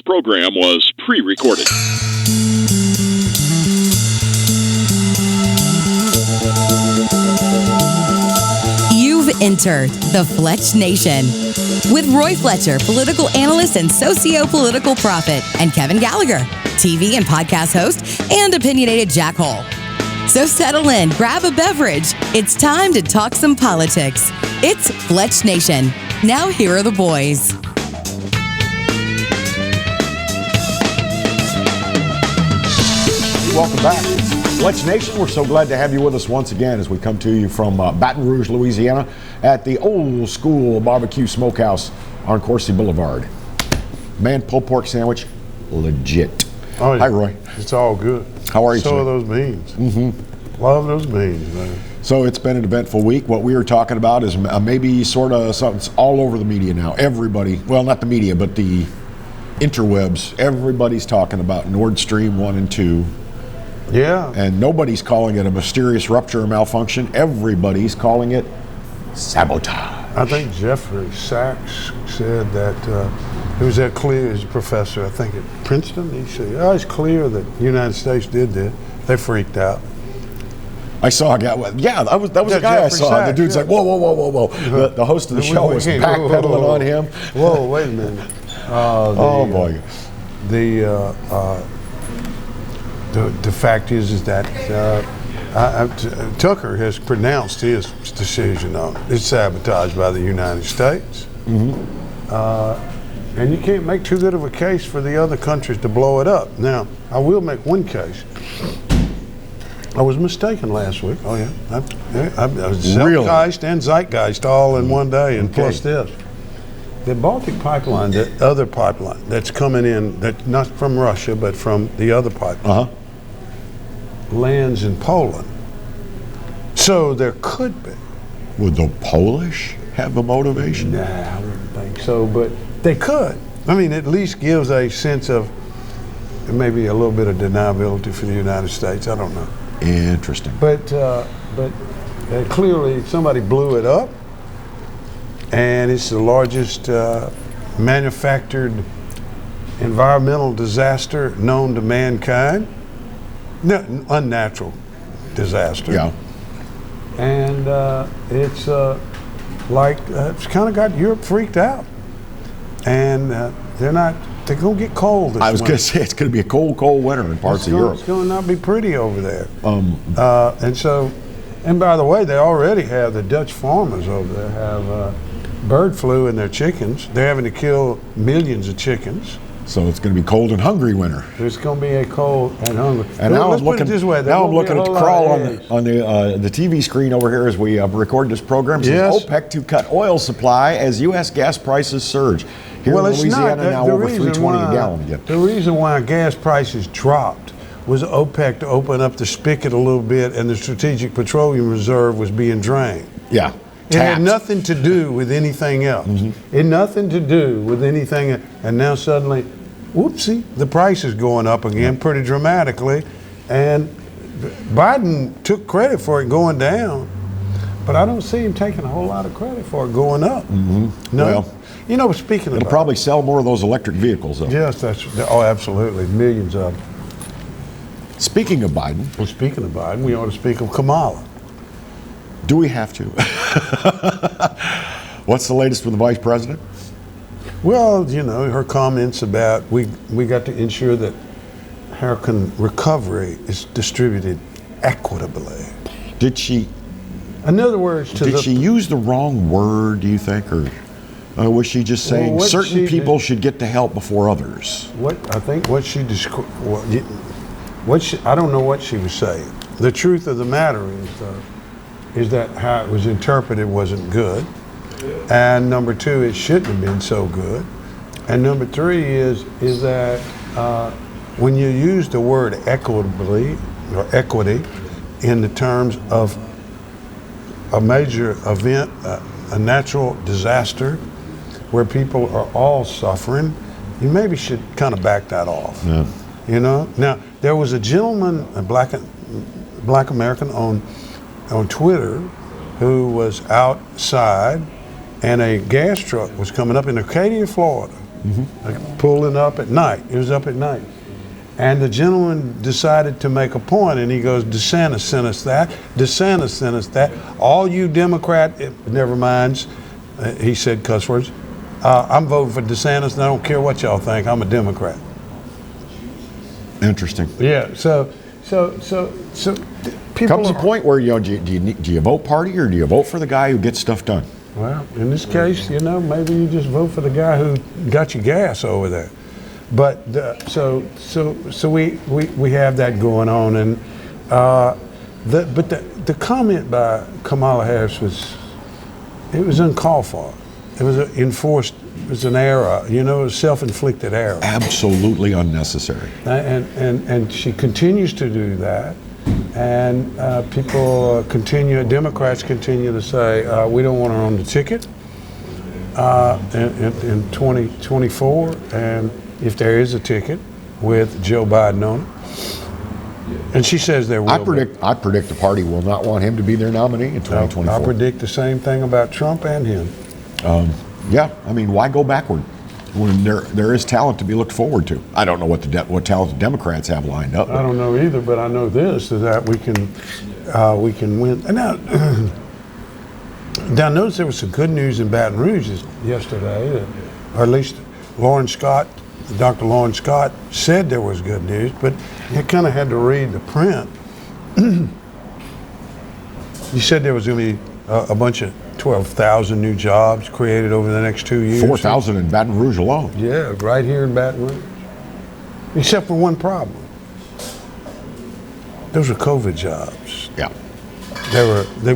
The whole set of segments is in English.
program was pre-recorded. You've entered the Fletch Nation with Roy Fletcher, political analyst and socio-political prophet, and Kevin Gallagher, TV and podcast host and opinionated jackhole. So settle in, grab a beverage. It's time to talk some politics. It's Fletch Nation. Now here are the boys. Welcome back. Fletch Nation, we're so glad to have you with us once again as we come to you from Baton Rouge, Louisiana at the old school barbecue smokehouse on Coursey Boulevard. Man, pulled pork sandwich, legit. Oh, yeah. Hi, Roy. It's all good. How are you, So sir? are those beans. Mm-hmm. Love those beans, man. So it's been an eventful week. What we were talking about is maybe sort of something all over the media now. Everybody, well, not the media, but the interwebs, everybody's talking about Nord Stream 1 and 2. Yeah. And nobody's calling it a mysterious rupture or malfunction. Everybody's calling it sabotage. I think Jeffrey Sachs said that, it was that clear, as a professor, I think at Princeton, he said, oh, it's clear that the United States did this. They freaked out. I saw a guy, that was a guy I saw. Sachs, the dude's like, whoa. The host of the show was backpedaling on him. Whoa, wait a minute. Boy. The fact is that Tucker has pronounced his decision on it. It's sabotaged by the United States. Mm-hmm. And you can't make too good of a case for the other countries to blow it up. Now, I will make one case. I was mistaken last week. Oh, yeah. I was Zeitgeist and Zeitgeist all in one day, and plus this. The Baltic pipeline, the other pipeline that's coming in, that's not from Russia, but from the other pipeline, lands in Poland. So there could be. Would the Polish have a motivation? Nah, I wouldn't think so, but they could. I mean, at least gives a sense of maybe a little bit of deniability for the United States. I don't know. Interesting. But clearly somebody blew it up, and it's the largest manufactured environmental disaster known to mankind. No, unnatural disaster. Yeah. And it's it's kind of got Europe freaked out, and they're going to get cold this I was winter. going to say it's going to be a cold winter in parts of Europe. It's going to not be pretty over there. And by the way, they already have, the Dutch farmers over there have bird flu in their chickens. They're having to kill millions of chickens. So it's going to be cold and hungry winter. It's going to be a cold and hungry. And now I'm looking. This way, now I'm looking at the crawl on the TV screen over here as we record this program. It says OPEC to cut oil supply as U.S. gas prices surge. Here in Louisiana now over $3.20 a gallon again. The reason why gas prices dropped was OPEC to open up the spigot a little bit, and the Strategic Petroleum Reserve was being drained. Yeah. It had nothing to do with anything else. Mm-hmm. It had nothing to do with anything. And now suddenly, whoopsie, the price is going up again pretty dramatically. And Biden took credit for it going down, but I don't see him taking a whole lot of credit for it going up. Mm-hmm. No. Well, you know, speaking of it'll probably sell more of those electric vehicles, though. Yes, absolutely. Millions of them. Speaking of Biden. Well, speaking of Biden, we ought to speak of Kamala. Do we have to? What's the latest with the vice president? Well, you know, her comments about we got to ensure that her recovery is distributed equitably. Did she? In other words, did she use the wrong word, do you think, or was she just saying certain people should get to help before others? I don't know what she was saying. The truth of the matter is that how it was interpreted wasn't good. And number two, it shouldn't have been so good. And number three is that when you use the word equitably or equity in the terms of a major event, a natural disaster where people are all suffering, you maybe should kind of back that off. Yeah. You know? Now, there was a gentleman, a black American on Twitter, who was outside, and a gas truck was coming up in Arcadia, Florida, like pulling up at night. It was up at night. And the gentleman decided to make a point, and he goes, DeSantis sent us that. DeSantis sent us that. All you Democrat, never mind, he said cuss words. I'm voting for DeSantis, and I don't care what y'all think. I'm a Democrat. Interesting. Yeah. So people Comes a point where do you vote party or do you vote for the guy who gets stuff done? Well, in this case, maybe you just vote for the guy who got you gas over there. But so we have that going on, and the comment by Kamala Harris was uncalled for. It was enforced. It was an error. It was self-inflicted error. Absolutely unnecessary. And she continues to do that, and people Democrats continue to say we don't want her on the ticket in 2024, and if there is a ticket with Joe Biden on it. And she says there will I predict the party will not want him to be their nominee in 2024. I predict the same thing about Trump and him. Yeah, I mean, why go backward when there is talent to be looked forward to? I don't know what talent the Democrats have lined up. I don't know either, but I know this, that we can win. And now notice there was some good news in Baton Rouge yesterday, or at least Dr. Lawrence Scott said there was good news, but you kind of had to read the print. He said there was going to be a bunch of 12,000 new jobs created over the next 2 years. 4,000 in Baton Rouge alone. Yeah, right here in Baton Rouge. Except for one problem. Those are COVID jobs. Yeah.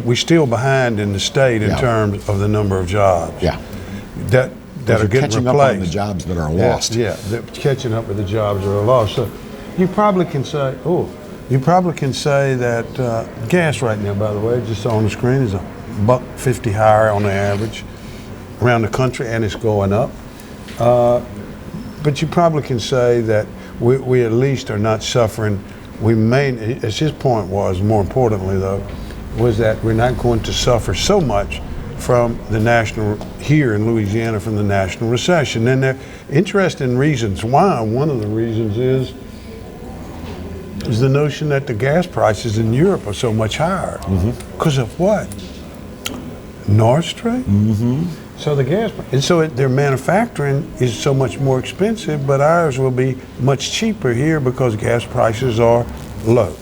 We're still behind in the state in terms of the number of jobs. Yeah. That are getting catching replaced. up on the jobs that are lost. Yeah, they're catching up with the jobs that are lost. So you probably can say, that gas right now, by the way, just on the screen, is $1.50 higher on the average around the country, and it's going up. But you probably can say that we at least are not suffering. As his point was, more importantly though, was that we're not going to suffer so much from here in Louisiana from the national recession. And there are interesting reasons why. One of the reasons is the notion that the gas prices in Europe are so much higher. Because of what? Nord Stream? So the gas, and so their manufacturing is so much more expensive, but ours will be much cheaper here because gas prices are low.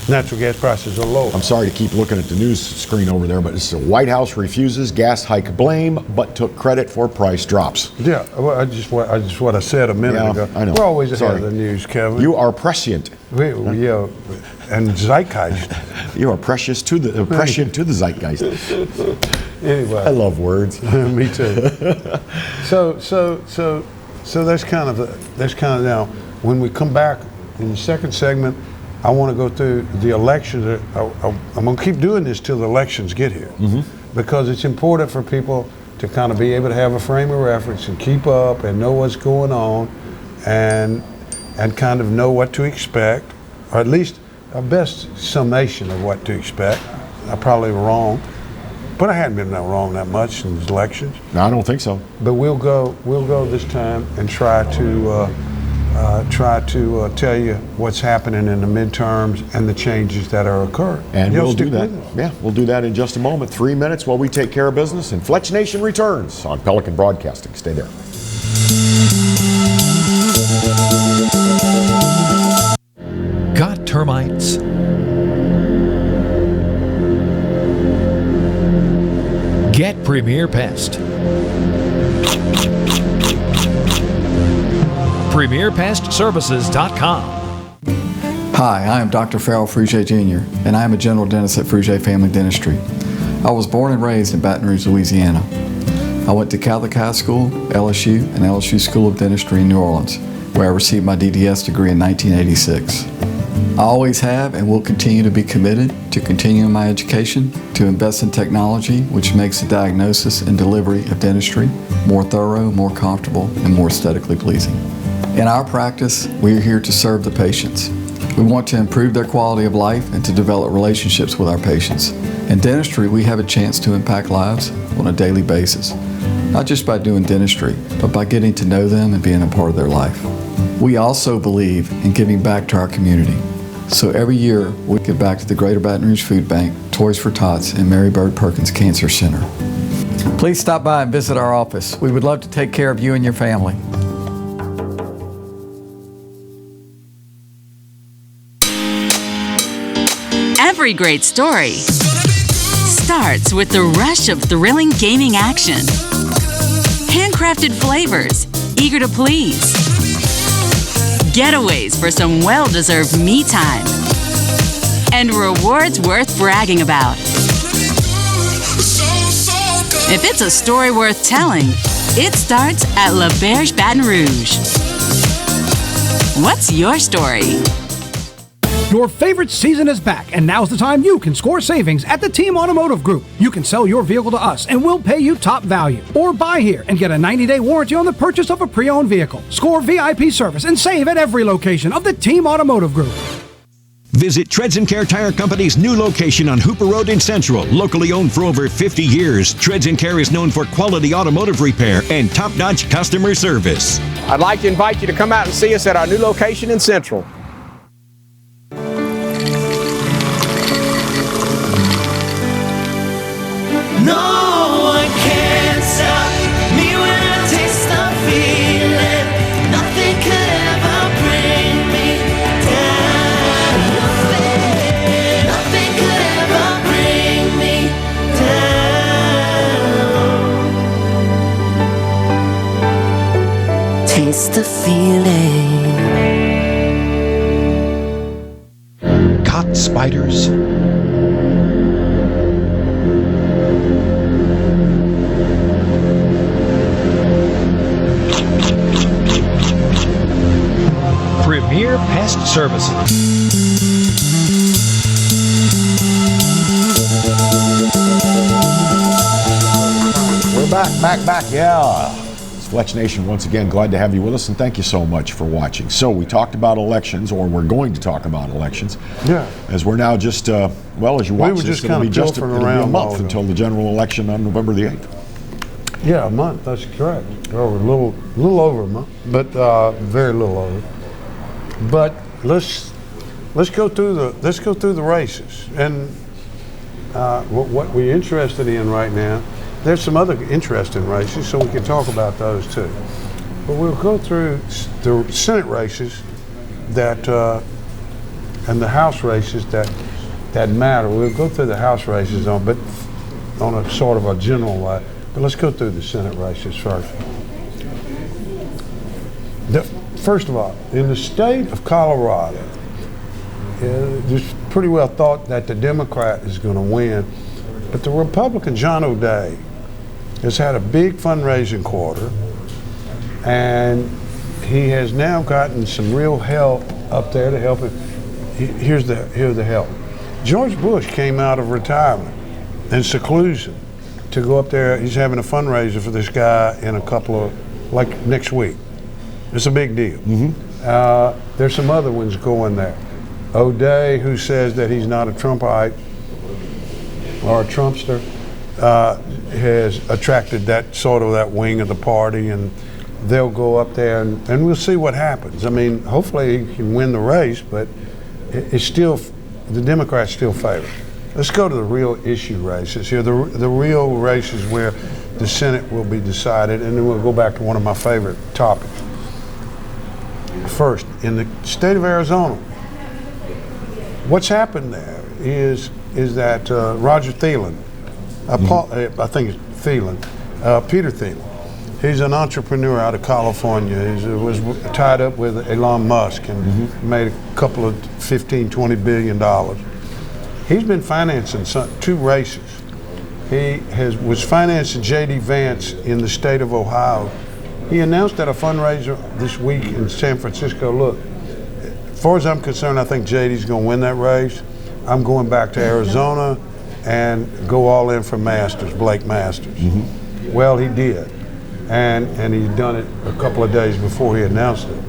Natural gas prices are low. I'm sorry to keep looking at the news screen over there, but it's the White House refuses gas hike blame, but took credit for price drops. Yeah, well, what I said a minute ago. I know. We're always ahead of the news, Kevin. You are prescient. And zeitgeist. You are prescient to the zeitgeist. Anyway, I love words. Me too. So that's kind of now. When we come back in the second segment, I want to go through the elections. I'm going to keep doing this till the elections get here, because it's important for people to kind of be able to have a frame of reference and keep up and know what's going on, and kind of know what to expect, or at least a best summation of what to expect. I'm probably wrong, but I hadn't been wrong that much in these elections. No, I don't think so. But we'll go this time and try to tell you what's happening in the midterms and the changes that are occurring. And we'll do that. Yeah, we'll do that in just a moment. 3 minutes while we take care of business, and Fletch Nation returns on Pelican Broadcasting. Stay there. Got termites? Get Premier Pest. PremierPestServices.com. Hi, I am Dr. Farrell Frugier Jr., and I am a general dentist at Frugier Family Dentistry. I was born and raised in Baton Rouge, Louisiana. I went to Catholic High School, LSU, and LSU School of Dentistry in New Orleans, where I received my DDS degree in 1986. I always have and will continue to be committed to continuing my education, to invest in technology which makes the diagnosis and delivery of dentistry more thorough, more comfortable, and more aesthetically pleasing. In our practice, we are here to serve the patients. We want to improve their quality of life and to develop relationships with our patients. In dentistry, we have a chance to impact lives on a daily basis. not just by doing dentistry, but by getting to know them and being a part of their life. We also believe in giving back to our community. So every year, we give back to the Greater Baton Rouge Food Bank, Toys for Tots, and Mary Bird Perkins Cancer Center. Please stop by and visit our office. We would love to take care of you and your family. Every great story starts with the rush of thrilling gaming action. Handcrafted flavors, eager to please. Getaways for some well-deserved me time. And rewards worth bragging about. If it's a story worth telling, it starts at La Berge Baton Rouge. What's your story? Your favorite season is back, and now's the time you can score savings at the Team Automotive Group. You can sell your vehicle to us, and we'll pay you top value. Or buy here and get a 90-day warranty on the purchase of a pre-owned vehicle. Score VIP service and save at every location of the Team Automotive Group. Visit Treads & Care Tire Company's new location on Hooper Road in Central. Locally owned for over 50 years, Treads & Care is known for quality automotive repair and top-notch customer service. I'd like to invite you to come out and see us at our new location in Central. No one can stop me when I taste the feeling. Nothing could ever bring me down. Nothing could ever bring me down. Taste the feeling. Caught spiders? Premier Pest Services. We're back. Yeah. It's Fletch Nation once again. Glad to have you with us, and thank you so much for watching. So we talked about elections, or we're going to talk about elections. Yeah. As we're now just, as you watch this, it'll be just pilfering it'll be a around month until the general election on November the 8th. Yeah, a month. That's correct. Or a little over a month, but very little over. But let's go through the races, and what we're interested in right now. There's some other interesting races, so we can talk about those too. But we'll go through the Senate races that and the House races that matter. We'll go through the House races on a sort of a general way. But let's go through the Senate races first. First of all, in the state of Colorado, it's pretty well thought that the Democrat is going to win, but the Republican John O'Day has had a big fundraising quarter, and he has now gotten some real help up there to help him. Here's the help. George Bush came out of retirement and seclusion to go up there. He's having a fundraiser for this guy in a couple of, like next week. It's a big deal. Mm-hmm. There's some other ones going there. O'Day, who says that he's not a Trumpite or a Trumpster, has attracted that wing of the party, and they'll go up there and we'll see what happens. I mean, hopefully he can win the race, but it's still, the Democrats still favor. Let's go to the real issue races here, the real races where the Senate will be decided, and then we'll go back to one of my favorite topics. First, in the state of Arizona, what's happened there is that Roger Thielen, I think it's Thielen, Peter Thielen, he's an entrepreneur out of California. He was tied up with Elon Musk and made a couple of $15-20 billion. He's been financing two races. He was financing J.D. Vance in the state of Ohio. He announced at a fundraiser this week in San Francisco, look, as far as I'm concerned, I think J.D.'s going to win that race. I'm going back to Arizona and go all in for Masters, Blake Masters. Mm-hmm. Well, he did. And he'd done it a couple of days before he announced it.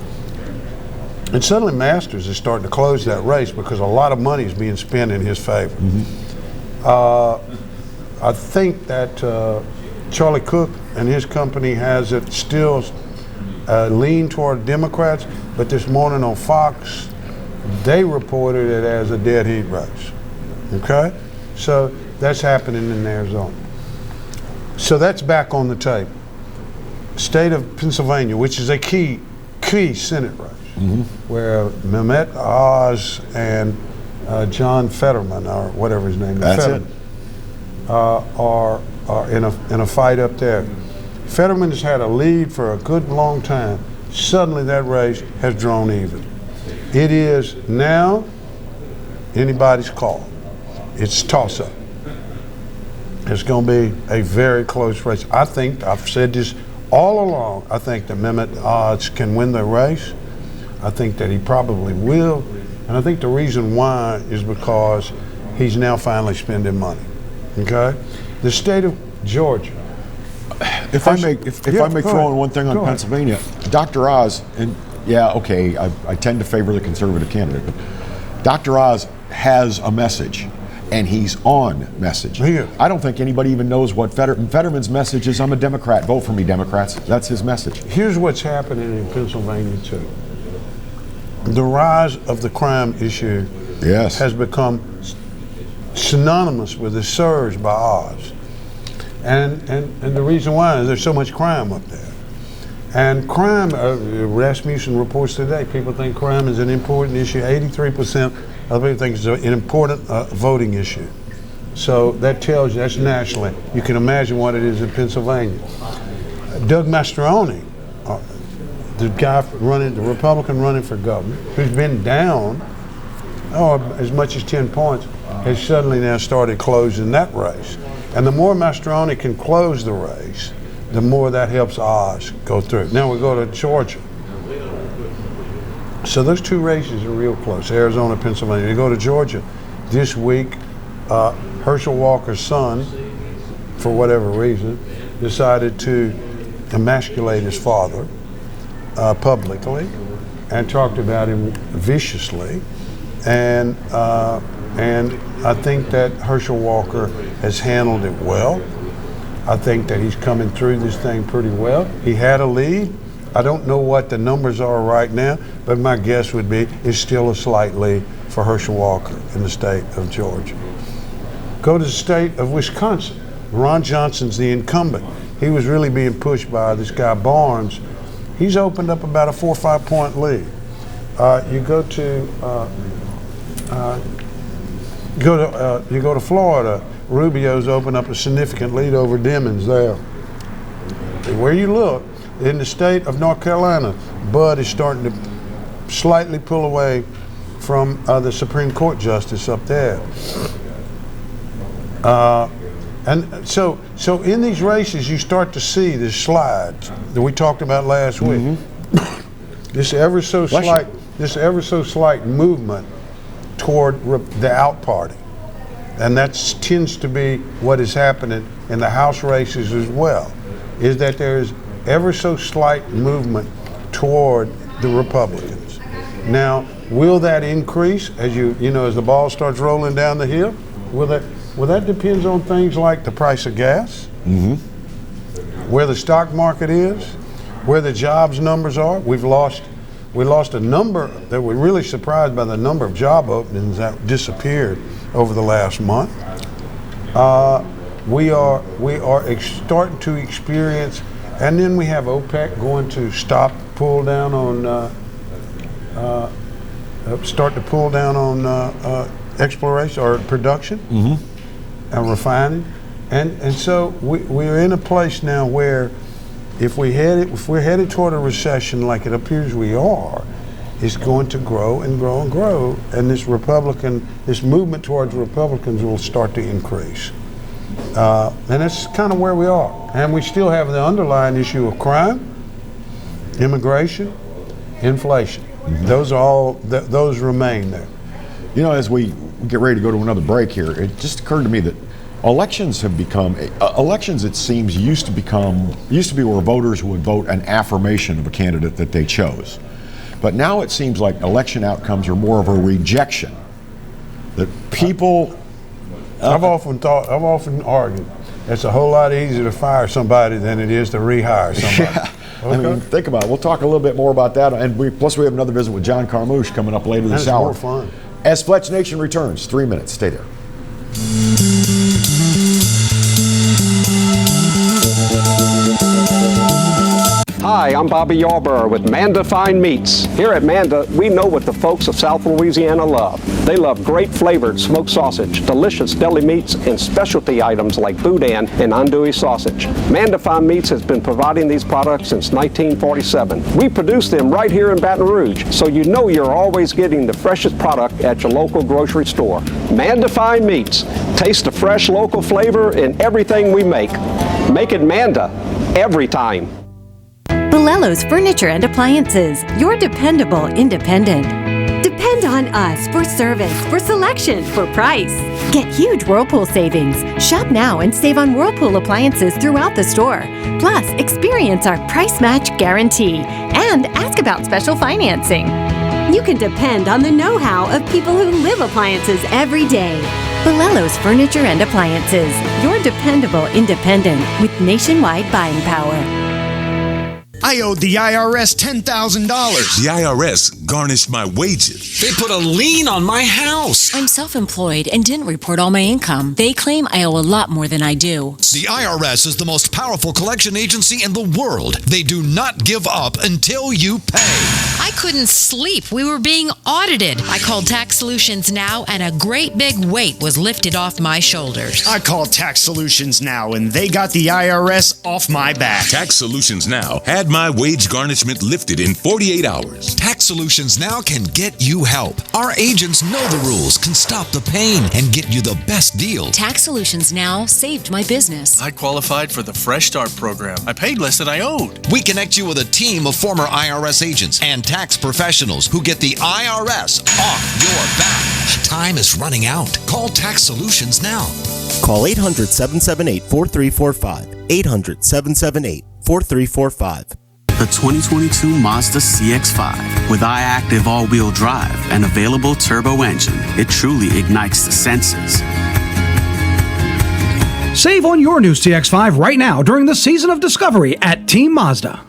And suddenly Masters is starting to close that race because a lot of money is being spent in his favor. Mm-hmm. I think that Charlie Cook and his company has it still lean toward Democrats, but this morning on Fox, they reported it as a dead heat race. Okay? So that's happening in Arizona. So that's back on the table. State of Pennsylvania, which is a key Senate race, where Mehmet Oz and John Fetterman, or whatever his name is, That's Fetterman, are in a fight up there. Fetterman has had a lead for a good long time. Suddenly that race has drawn even. It is now anybody's call. It's toss-up. It's going to be a very close race. I think, I've said this all along, I think that Mehmet Oz can win the race. I think that he probably will. And I think the reason why is because he's now finally spending money. Okay? The state of Georgia. If I may throw in one thing on Pennsylvania, Dr. Oz, and I tend to favor the conservative candidate, but Dr. Oz has a message, and he's on message. I don't think anybody even knows what Fetterman's message is. I'm a Democrat. Vote for me, Democrats. That's his message. Here's what's happening in Pennsylvania, too. The rise of the crime issue has become synonymous with the surge by Oz. And the reason why is there's so much crime up there. And crime, Rasmussen reports today, people think crime is an important issue. 83% of people think it's an important voting issue. So that tells you, that's nationally. You can imagine what it is in Pennsylvania. Doug Mastriani, the guy running, the Republican running for governor, who's been down as much as 10 points, has suddenly now started closing that race. And the more Mastriani can close the race, the more that helps Oz go through. Now we go to Georgia. So those two races are real close, Arizona, Pennsylvania. You go to Georgia this week, Herschel Walker's son, for whatever reason, decided to emasculate his father publicly and talked about him viciously. And I think that Herschel Walker has handled it well. I think that he's coming through this thing pretty well. He had a lead. I don't know what the numbers are right now, but my guess would be it's still a slight lead for Herschel Walker in the state of Georgia. Go to the state of Wisconsin. Ron Johnson's the incumbent. He was really being pushed by this guy Barnes. He's opened up about a 4 or 5 point lead. You go to Florida. Rubio's opened up a significant lead over Demings there. Where you look, in the state of North Carolina, Bud is starting to slightly pull away from the Supreme Court justice up there. And so in these races, you start to see this slide that we talked about last week. This ever so slight movement toward the out party. And that tends to be what is happening in the House races as well, is that there is ever so slight movement toward the Republicans. Now, will that increase as as the ball starts rolling down the hill? Well, that depends on things like the price of gas, where the stock market is, where the jobs numbers are. We lost a number that we're really surprised by the number of job openings that disappeared over the last month. We are starting to experience, and then we have OPEC going to pull down on exploration or production and refining, and so we're in a place now where if we're headed toward a recession like it appears we are, it's going to grow and grow and grow, and this movement towards Republicans will start to increase. And that's kind of where we are. And we still have the underlying issue of crime, immigration, inflation. Those remain there. As we get ready to go to another break here, it just occurred to me that elections have become, it seems, used to be where voters would vote an affirmation of a candidate that they chose. But now it seems like election outcomes are more of a rejection. That people... I've often argued it's a whole lot easier to fire somebody than it is to rehire somebody. Yeah. Okay. I mean, think about it. We'll talk a little bit more about that. And plus we have another visit with John Carmouche coming up later this hour. That's more fun. As Fletch Nation returns, 3 minutes. Stay there. Hi, I'm Bobby Yarborough with Manda Fine Meats. Here at Manda, we know what the folks of South Louisiana love. They love great flavored smoked sausage, delicious deli meats, and specialty items like boudin and andouille sausage. Manda Fine Meats has been providing these products since 1947. We produce them right here in Baton Rouge, so you know you're always getting the freshest product at your local grocery store. Manda Fine Meats. Taste the fresh local flavor in everything we make. Make it Manda every time. Bolello's Furniture and Appliances, your dependable independent. Depend on us for service, for selection, for price. Get huge Whirlpool savings. Shop now and save on Whirlpool appliances throughout the store. Plus, experience our price match guarantee and ask about special financing. You can depend on the know-how of people who live appliances every day. Bolello's Furniture and Appliances, your dependable independent with nationwide buying power. I owed the IRS $10,000. The IRS garnished my wages. They put a lien on my house. I'm self-employed and didn't report all my income. They claim I owe a lot more than I do. The IRS is the most powerful collection agency in the world. They do not give up until you pay. I couldn't sleep. We were being audited. I called Tax Solutions Now, and a great big weight was lifted off my shoulders. I called Tax Solutions Now, and they got the IRS off my back. Tax Solutions Now had my wage garnishment lifted in 48 hours. Tax Solutions Now can get you help. Our agents know the rules, can stop the pain, and get you the best deal. Tax Solutions Now saved my business. I qualified for the Fresh Start program. I paid less than I owed. We connect you with a team of former IRS agents and tax professionals who get the IRS off your back. Time is running out. Call Tax Solutions now. Call 800-778-4345. 800-778-4345. The 2022 Mazda CX-5 with iActive all-wheel drive and available turbo engine. It truly ignites the senses. Save on your new CX-5 right now during the season of discovery at Team Mazda.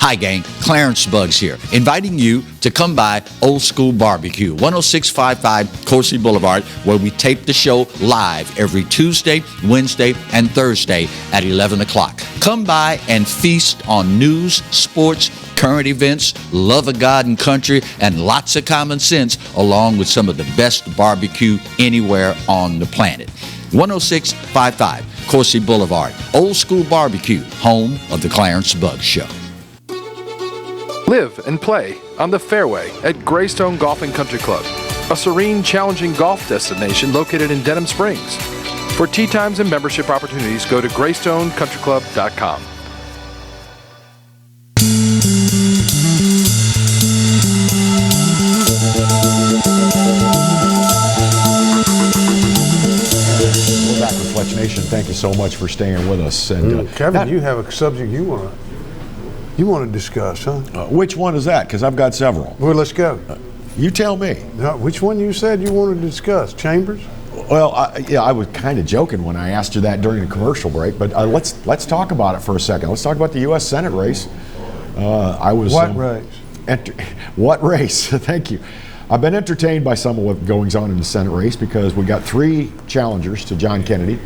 Hi gang, Clarence Buggs here, inviting you to come by Old School Barbecue, 10655 Coursey Boulevard, where we tape the show live every Tuesday, Wednesday, and Thursday at 11 o'clock. Come by and feast on news, sports, current events, love of God and country, and lots of common sense, along with some of the best barbecue anywhere on the planet. 10655 Coursey Boulevard, Old School Barbecue, home of the Clarence Buggs Show. Live and play on the fairway at Greystone Golf and Country Club, a serene, challenging golf destination located in Denham Springs. For tee times and membership opportunities, go to GreystoneCountryClub.com. We're back with Fletch Nation. Thank you so much for staying with us. And Kevin, you have a subject you want to discuss, huh? Which one is that? Because I've got several. Well, let's go. You tell me. Which one you said you wanted to discuss? Chambers? Well, I was kind of joking when I asked you that during the commercial break, but let's talk about it for a second. Let's talk about the U.S. Senate race. What race? What race? Thank you. I've been entertained by some of what goes on in the Senate race because we got 3 challengers to John Kennedy.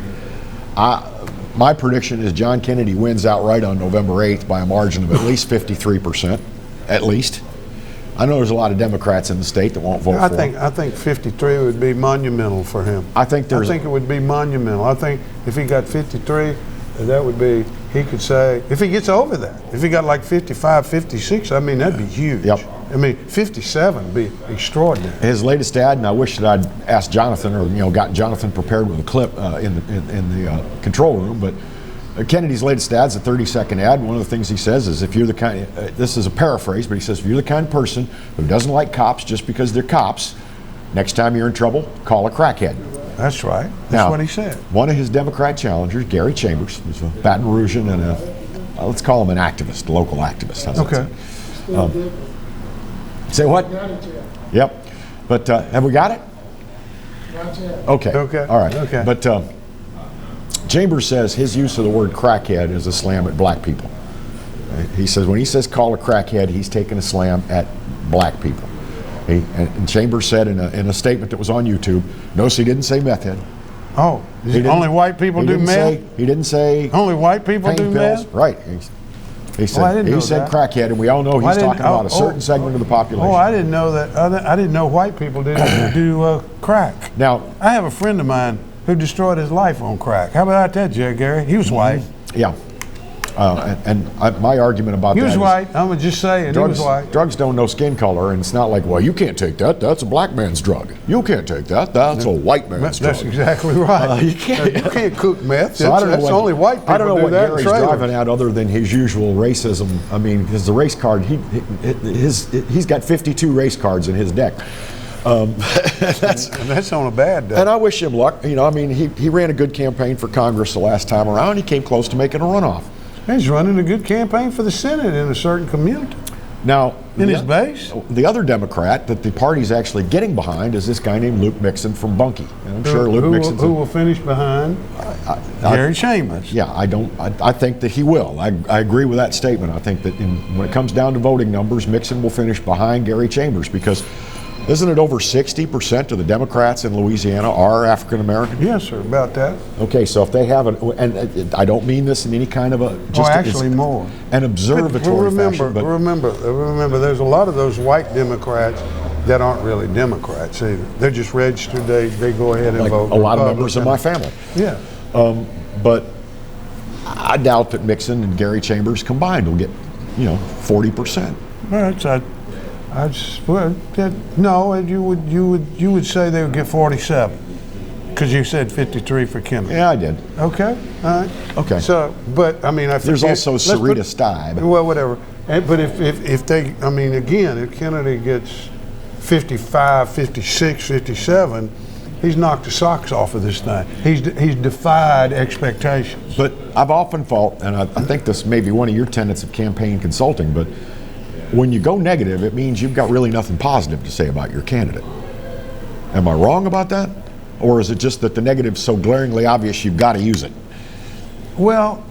My prediction is John Kennedy wins outright on November 8th by a margin of at least 53%, at least. I know there's a lot of Democrats in the state that won't vote for him. I think 53 would be monumental for him. I think it would be monumental. I think if he got 53, that would be, he could say, if he gets over that, if he got like 55, 56, I mean, that'd be huge. Yep. I mean, 57 would be extraordinary. His latest ad, and I wish that I'd asked Jonathan or gotten Jonathan prepared with a clip in the control room, but Kennedy's latest ad's a 30-second ad. One of the things he says is, if you're the kind, this is a paraphrase, but he says, if you're the kind of person who doesn't like cops just because they're cops, next time you're in trouble, call a crackhead. That's right. That's what he said. One of his Democrat challengers, Gary Chambers, who's a Baton Rougean and let's call him an activist, a local activist. Okay. Say what? Yep. But have we got it? Okay. Okay. All right. Okay. But Chambers says his use of the word crackhead is a slam at black people. He says when he says call a crackhead, he's taking a slam at black people. And Chambers said in a statement that was on YouTube, notice he didn't say meth head. Oh, only white people do meth? He didn't say only white people do pills. meth? Right. He said, crackhead, and we all know he's talking about a certain segment of the population. Oh, I didn't know that. I didn't know white people didn't do crack. Now, I have a friend of mine who destroyed his life on crack. How about that, Gary? He was white. Yeah. My argument about that he was is white. I'm going to just say drugs, he was white. Drugs don't know skin color, and it's not like, well, you can't take that. That's a black man's drug. You can't take that. That's a white man's drug. That's exactly right. You can't cook meth. So That's only white people I don't know do what that Gary's driving at other than his usual racism. I mean, because the race card, he's got 52 race cards in his deck. That's on a bad day. And I wish him luck. You know, I mean, he ran a good campaign for Congress the last time around. He came close to making a runoff. He's running a good campaign for the Senate in a certain community. Now, in his base? The other Democrat that the party's actually getting behind is this guy named Luke Mixon from Bunkie. And I'm sure Luke Mixon. Who will finish behind Gary Chambers. Yeah, I think that he will. I agree with that statement. I think that when it comes down to voting numbers, Mixon will finish behind Gary Chambers because isn't it over 60% of the Democrats in Louisiana are African American? Yes, sir, about that. Okay, so if they have and I don't mean this in any kind of more an observatory fashion. But remember, there's a lot of those white Democrats that aren't really Democrats either. They're just registered. They go ahead and vote. A lot of members of my family. Yeah. But I doubt that Mixon and Gary Chambers combined will get 40%. No, you would say they would get 47 because you said 53 for Kennedy. Yeah, I did. Okay, all right. Okay. So, but I mean, I think there's also Sarita Stibe. Well, whatever. But if they, I mean, again, if Kennedy gets 55, 56, 57. He's knocked the socks off of this thing. He's defied expectations. But I've often felt, and I think this may be one of your tenets of campaign consulting, but when you go negative, it means you've got really nothing positive to say about your candidate. Am I wrong about that? Or is it just that the negative's so glaringly obvious you've got to use it? Well,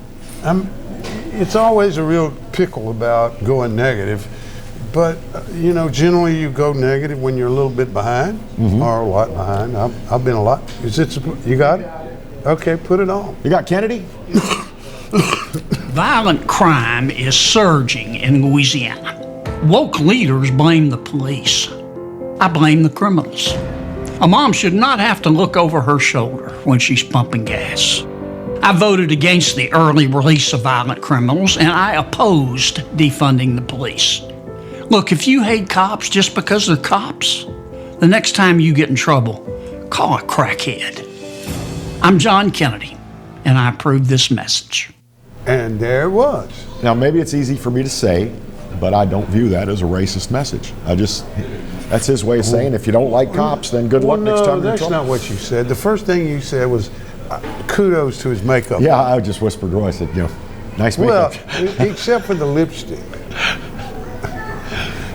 it's always a real pickle about going negative. But, generally you go negative when you're a little bit behind or a lot behind. I've been a lot. You got it? Okay, put it on. You got Kennedy? Violent crime is surging in Louisiana. Woke leaders blame the police. I blame the criminals. A mom should not have to look over her shoulder when she's pumping gas. I voted against the early release of violent criminals, and I opposed defunding the police. Look, if you hate cops just because they're cops, the next time you get in trouble, call a crackhead. I'm John Kennedy, and I approve this message. And there it was. Now, maybe it's easy for me to say, but I don't view that as a racist message. That's his way of saying, if you don't like cops, then good luck next time you're in trouble. That's not what you said. The first thing you said was kudos to his makeup. Yeah, I just whispered, Roy, I said, nice makeup. Well, except for the lipstick.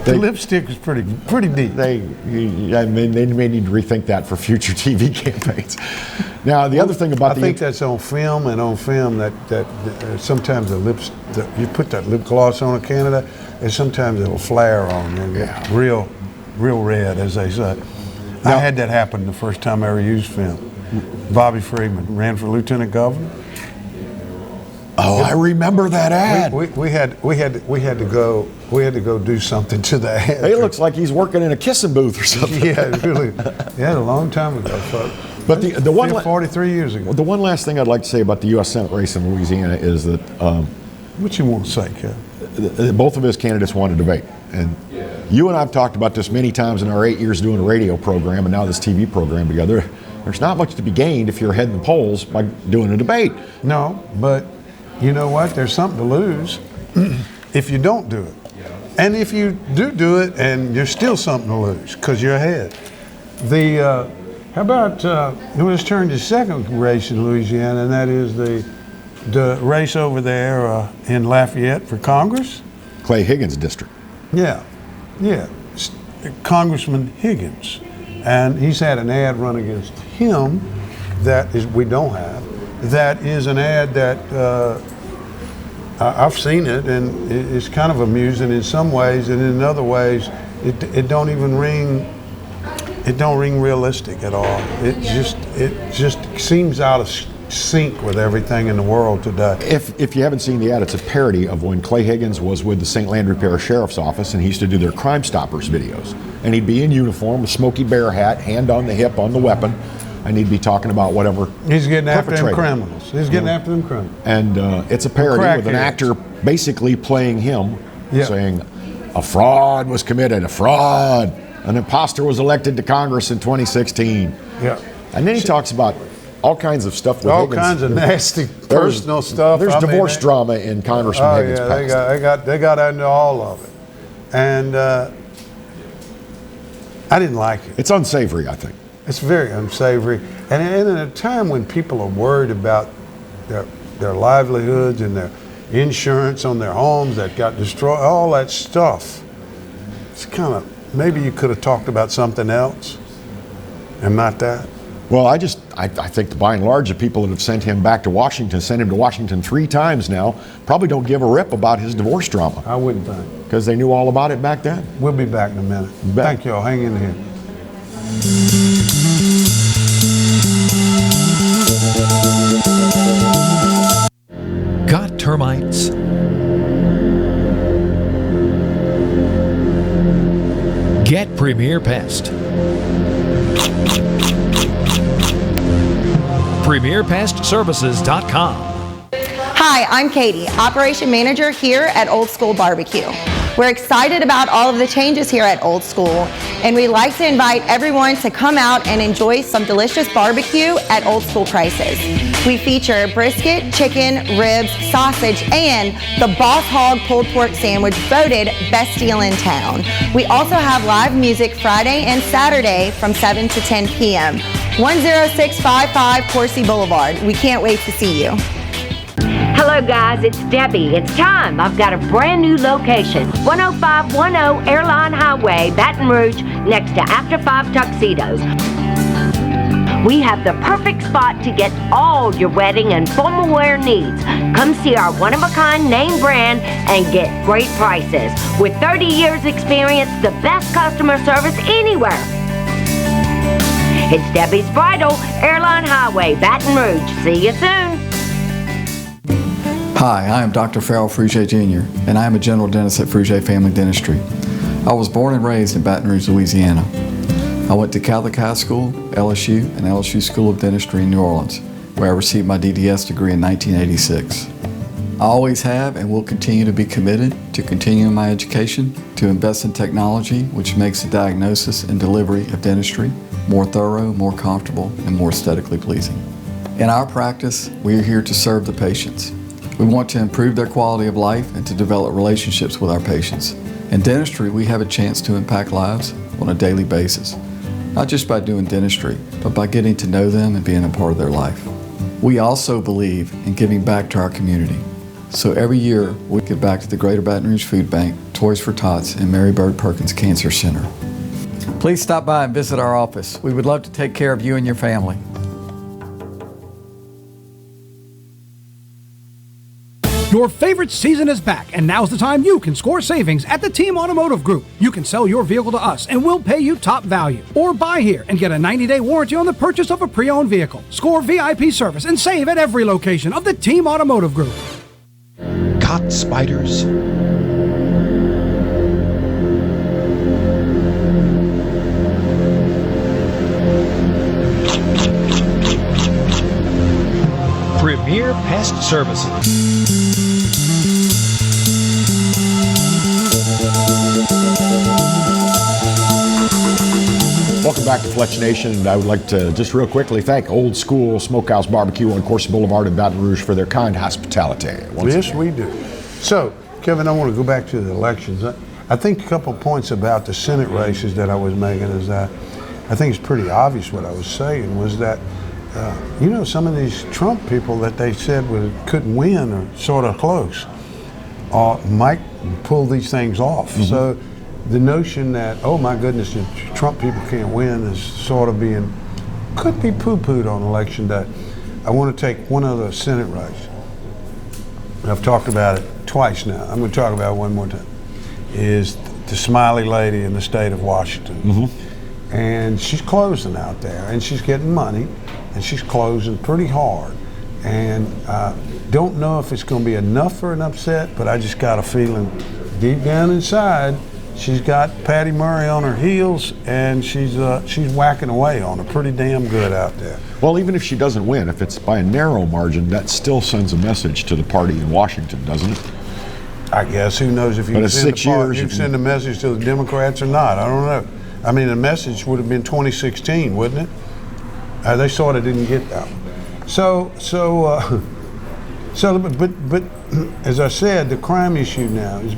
The lipstick was pretty deep. They may need to rethink that for future TV campaigns. Now, the other thing about I think that's on film, and on film that sometimes you put that lip gloss on a candidate, and sometimes it'll flare on and get real red, as they say. I had that happen the first time I ever used film. Bobby Freeman ran for lieutenant governor. Oh, I remember that ad. We had to go do something to the ad. It looks like he's working in a kissing booth or something. Yeah, really. Yeah, a long time ago, folks. But the one 43 years ago. The one last thing I'd like to say about the U.S. Senate race in Louisiana is that what you want to say, Kev? Both of his candidates want to debate, and you and I've talked about this many times in our 8 years doing a radio program and now this TV program together. There's not much to be gained if you're ahead in the polls by doing a debate. No, but you know what? There's something to lose if you don't do it. And if you do it, and there's still something to lose because you're ahead. How about let's turn to the second race in Louisiana, and that is the race over there in Lafayette for Congress. Clay Higgins' district. Yeah. Congressman Higgins. And he's had an ad run against him that we don't have. that is an ad that I've seen it, and it's kind of amusing in some ways, and in other ways, it don't even ring. It don't ring realistic at all. It just seems out of sync with everything in the world today. If you haven't seen the ad, it's a parody of when Clay Higgins was with the St. Landry Parish Sheriff's Office, and he used to do their Crime Stoppers videos. And he'd be in uniform, a Smokey Bear hat, hand on the hip on the weapon, and he'd be talking about whatever. He's getting after them criminals. He's getting after them criminals. And it's a parody with an actor basically playing him, saying, "A fraud was committed, a fraud. An imposter was elected to Congress in 2016." Yeah. And then he talks about all kinds of stuff with all Higgins. kinds of nasty personal stuff. There's divorce drama in Congressman Higgins' past. They got into all of it, and I didn't like it. It's unsavory, I think. It's very unsavory, and at a time when people are worried about their livelihoods and their insurance on their homes that got destroyed, all that stuff. It's kind of, maybe you could have talked about something else, and not that. Well, I think that by and large, the people that have sent him back to Washington, sent him to Washington 3 times now, probably don't give a rip about his divorce drama. I wouldn't think. Because they knew all about it back then. We'll be back in a minute. Thank you all. Hang in here. Got termites? Get Premier Pest. PremierPestServices.com. Hi, I'm Katie, Operation Manager here at Old School Barbecue. We're excited about all of the changes here at Old School, and we'd like to invite everyone to come out and enjoy some delicious barbecue at Old School prices. We feature brisket, chicken, ribs, sausage, and the Boss Hog pulled pork sandwich voted best deal in town. We also have live music Friday and Saturday from 7 to 10 p.m. 10655 Coursey Boulevard. We can't wait to see you. Hello guys, it's Debbie. It's time. I've got a brand new location. 10510 Airline Highway, Baton Rouge, next to After 5 Tuxedos. We have the perfect spot to get all your wedding and formal wear needs. Come see our one-of-a-kind name brand and get great prices. With 30 years experience, the best customer service anywhere. It's Debbie's Bridal, Airline Highway, Baton Rouge. See you soon. Hi, I am Dr. Farrell Frugier Jr., and I am a general dentist at Frugier Family Dentistry. I was born and raised in Baton Rouge, Louisiana. I went to Catholic High School, LSU, and LSU School of Dentistry in New Orleans, where I received my DDS degree in 1986. I always have and will continue to be committed to continuing my education, to invest in technology which makes the diagnosis and delivery of dentistry more thorough, more comfortable, and more aesthetically pleasing. In our practice, we are here to serve the patients. We want to improve their quality of life and to develop relationships with our patients. In dentistry, we have a chance to impact lives on a daily basis, not just by doing dentistry, but by getting to know them and being a part of their life. We also believe in giving back to our community. So every year, we give back to the Greater Baton Rouge Food Bank, Toys for Tots, and Mary Bird Perkins Cancer Center. Please stop by and visit our office. We would love to take care of you and your family. Your favorite season is back, and now's the time you can score savings at the Team Automotive Group. You can sell your vehicle to us, and we'll pay you top value. Or buy here and get a 90-day warranty on the purchase of a pre-owned vehicle. Score VIP service and save at every location of the Team Automotive Group. Caught spiders? Premier Pest Services. Welcome back to Fletch Nation, and I would like to just real quickly thank Old School Smokehouse Barbecue on Coursey Boulevard in Baton Rouge for their kind hospitality. Yes, we do. So, Kevin, I want to go back to the elections. I think a couple points about the Senate races that I was making is that I think it's pretty obvious what I was saying was that you know, some of these Trump people that they said couldn't win or sort of close might pull these things off. Mm-hmm. So the notion that, oh my goodness, Trump people can't win is sort of could be poo-pooed on election day. I want to take one other Senate race. I've talked about it twice now. I'm going to talk about it one more time. Is the smiley lady in the state of Washington. And she's closing out there, and she's getting money, and she's closing pretty hard. And don't know if it's going to be enough for an upset, but I just got a feeling deep down inside, she's got Patty Murray on her heels, and she's whacking away on her pretty damn good out there. Well, even if she doesn't win, if it's by a narrow margin, that still sends a message to the party in Washington, doesn't it? I guess. Who knows if you can send a message to the Democrats or not. I don't know. I mean, the message would have been 2016, wouldn't it? They sort of didn't get that one. But as I said, the crime issue now is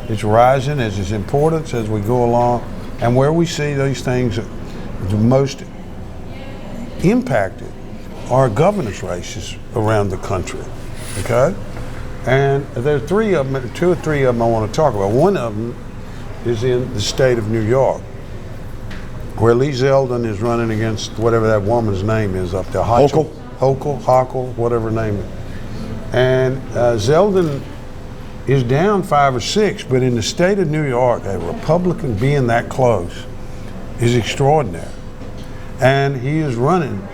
it's rising as its importance as we go along, and where we see these things the most impacted are governor's races around the country. Okay, and there are two or three of them I want to talk about. One of them is in the state of New York, where Lee Zeldin is running against whatever that woman's name is up there. Hochul, whatever her name is. And Zeldin is down 5 or 6, but in the state of New York, a Republican being that close is extraordinary. And he is running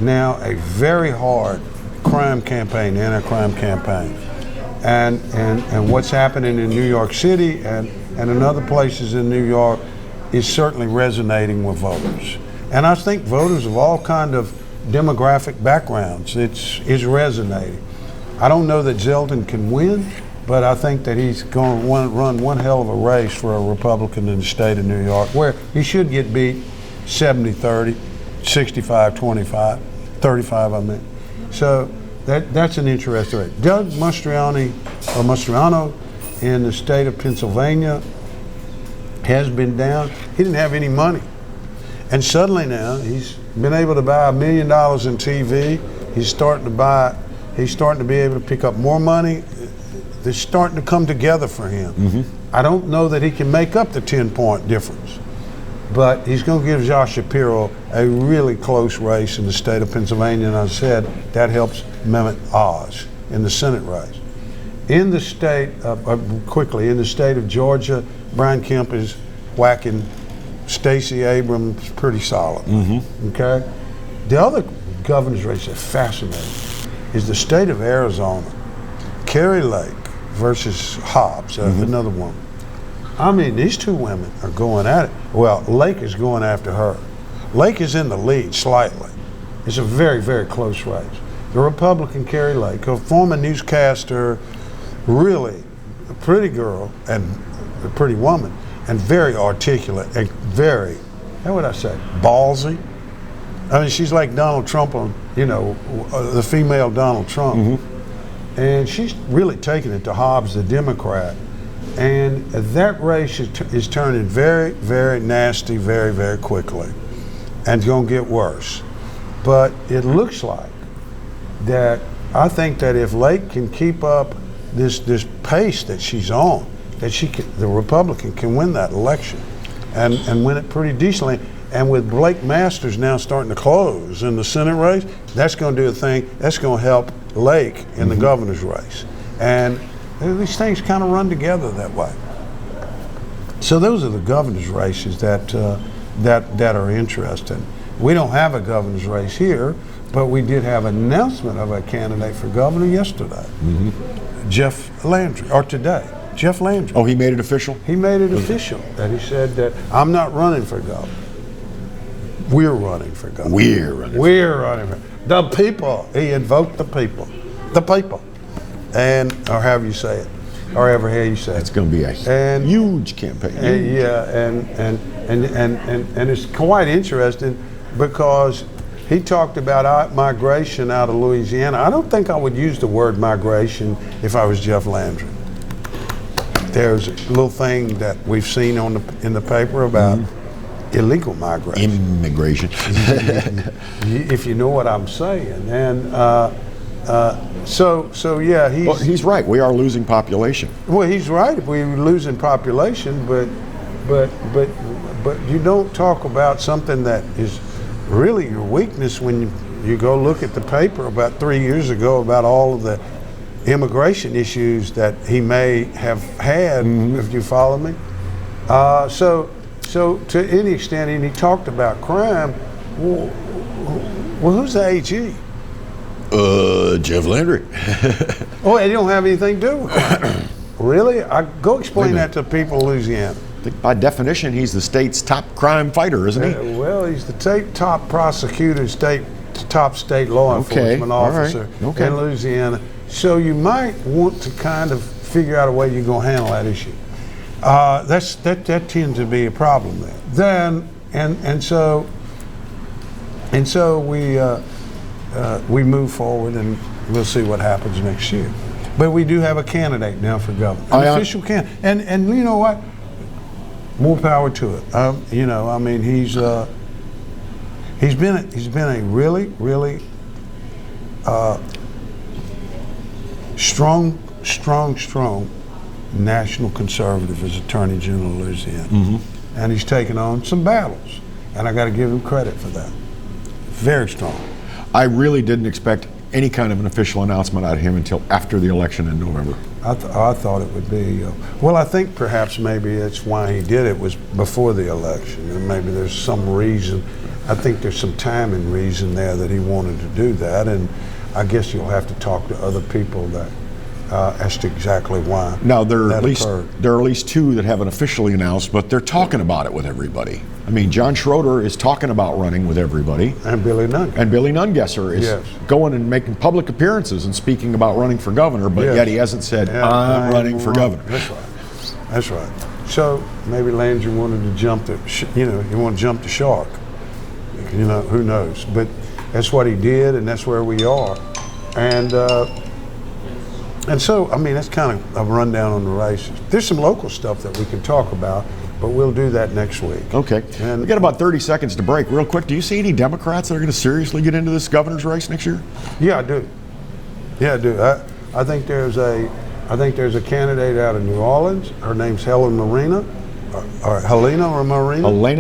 now a very hard crime campaign, anti-crime campaign. And what's happening in New York City and in other places in New York is certainly resonating with voters. And I think voters of all kind of demographic backgrounds, it's resonating. I don't know that Zeldin can win, but I think that he's going to run one hell of a race for a Republican in the state of New York, where he should get beat 70-30, 65-25, 35 I mean. So that's an interesting race. Doug Mastriano in the state of Pennsylvania has been down. He didn't have any money. And suddenly now he's been able to buy $1 million in TV. He's starting to be able to pick up more money. They're starting to come together for him. I don't know that he can make up the 10-point difference, but he's going to give Josh Shapiro a really close race in the state of Pennsylvania, and I said that helps Mehmet Oz in the Senate race. In the state, in the state of Georgia, Brian Kemp is whacking Stacey Abrams pretty solid. Okay? The other governor's race that's fascinating is the state of Arizona. Carrie Lake versus Hobbs, another woman. I mean, these two women are going at it. Well, Lake is going after her. Lake is in the lead slightly. It's a very, very close race. The Republican Carrie Lake, a former newscaster, really a pretty girl and a pretty woman, and very articulate and very, how would I say, ballsy. I mean, she's like Donald Trump on, the female Donald Trump. And she's really taking it to Hobbs, the Democrat. And that race is turning very, very nasty very, very quickly. And it's going to get worse. But it looks like that I think that if Lake can keep up this pace that she's on, that the Republican can win that election and win it pretty decently. And with Blake Masters now starting to close in the Senate race, that's going to do a thing. That's going to help Lake in the governor's race. And these things kind of run together that way. So those are the governor's races that are interesting. We don't have a governor's race here, but we did have an announcement of a candidate for governor yesterday. Jeff Landry, or today. Jeff Landry. Oh, he made it official? He made it official. That he said that I'm not running for governor. We're running for governor. We're running for the people. He invoked the people. The people. And, or however you say it. Or however you say it. It's going to be a huge campaign. And it's quite interesting because he talked about migration out of Louisiana. I don't think I would use the word migration if I was Jeff Landry. There's a little thing that we've seen in the paper about illegal migration. Immigration. If you know what I'm saying. And so yeah, he's right. We are losing population. Well, he's right. We're losing population, but you don't talk about something that is really your weakness when you go look at the paper about 3 years ago about all of the immigration issues that he may have had, if you follow me. So to any extent, and he talked about crime, well, who's the AG? Jeff Landry. Oh, they don't have anything to do with crime. Really? Go explain that to people in Louisiana. I think by definition, he's the state's top crime fighter, isn't he? Well, he's the top prosecutor, top state law enforcement officer in Louisiana. So you might want to kind of figure out a way you're going to handle that issue. That tends to be a problem there. And so we move forward, and we'll see what happens next year. But we do have a candidate now for governor, an official candidate. And you know what? More power to it. You know, I mean, he's been a really strong national conservative as Attorney General of Louisiana, and he's taken on some battles, and I got to give him credit for that. Very strong. I really didn't expect any kind of an official announcement out of him until after the election in November. I thought it would be, well, I think perhaps maybe that's why he did it was before the election, and maybe there's some reason, I think there's some timing reason there that he wanted to do that, and I guess you'll have to talk to other people that as to exactly why. Now there are at least two that haven't officially announced, but they're talking about it with everybody. I mean, John Schroeder is talking about running with everybody, and Billy Nungesser. And Billy Nungesser is going and making public appearances and speaking about running for governor, but yet he hasn't said, I'm running for governor. That's right. So maybe Landry wanted to jump he wanted to jump the shark. You know, who knows? But that's what he did, and that's where we are. And so, I mean, that's kind of a rundown on the races. There's some local stuff that we can talk about, but we'll do that next week. Okay. And we got about 30 seconds to break. Real quick, do you see any Democrats that are going to seriously get into this governor's race next year? Yeah, I do. Yeah, I do. I think there's a candidate out of New Orleans. Her name's Helena Marino. Elena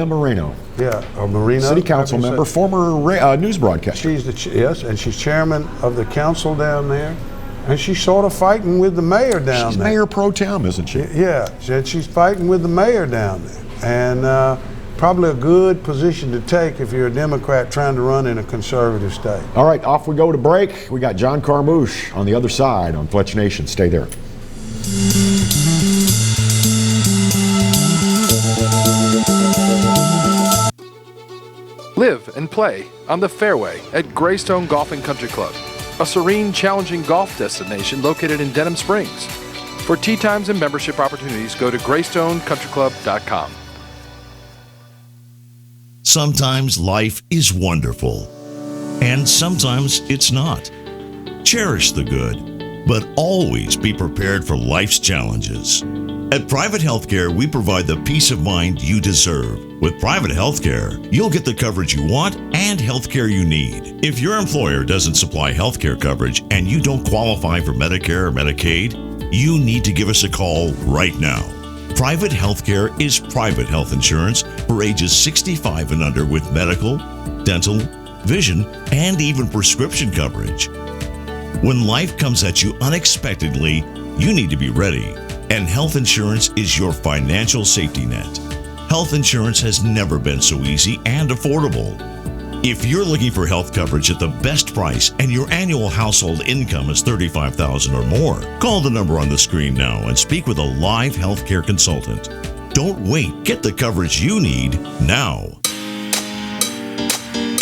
Marino. Yeah, or Marino. City council member, former news broadcaster. Yes, and she's chairman of the council down there. And she's sort of fighting with the mayor down there. She's mayor pro tem, isn't she? Yeah, and she's fighting with the mayor down there. And probably a good position to take if you're a Democrat trying to run in a conservative state. All right, off we go to break. We got John Carmouche on the other side on Fletch Nation. Stay there. Live and play on the fairway at Greystone Golf and Country Club, a serene, challenging golf destination located in Denham Springs. For tee times and membership opportunities, go to GreystonecountryClub.com. Sometimes life is wonderful, and sometimes it's not. Cherish the good, but always be prepared for life's challenges. At Private Healthcare, we provide the peace of mind you deserve. With Private Healthcare, you'll get the coverage you want and healthcare you need. If your employer doesn't supply healthcare coverage and you don't qualify for Medicare or Medicaid, you need to give us a call right now. Private Healthcare is private health insurance for ages 65 and under with medical, dental, vision, and even prescription coverage. When life comes at you unexpectedly, you need to be ready. And health insurance is your financial safety net. Health insurance has never been so easy and affordable. If you're looking for health coverage at the best price and your annual household income is $35,000 or more, call the number on the screen now and speak with a live healthcare consultant. Don't wait. Get the coverage you need now.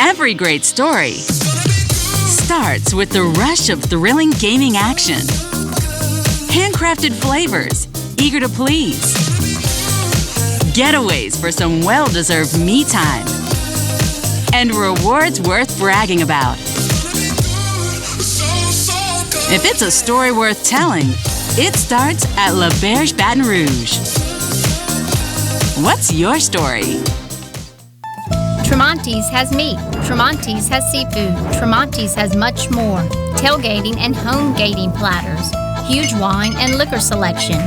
Every great story starts with the rush of thrilling gaming action. Handcrafted flavors, eager to please. Getaways for some well-deserved me time. And rewards worth bragging about. If it's a story worth telling, it starts at La Berge Baton Rouge. What's your story? Tremonti's has meat. Tremonti's has seafood. Tremonti's has much more. Tailgating and home gating platters. Huge wine and liquor selection.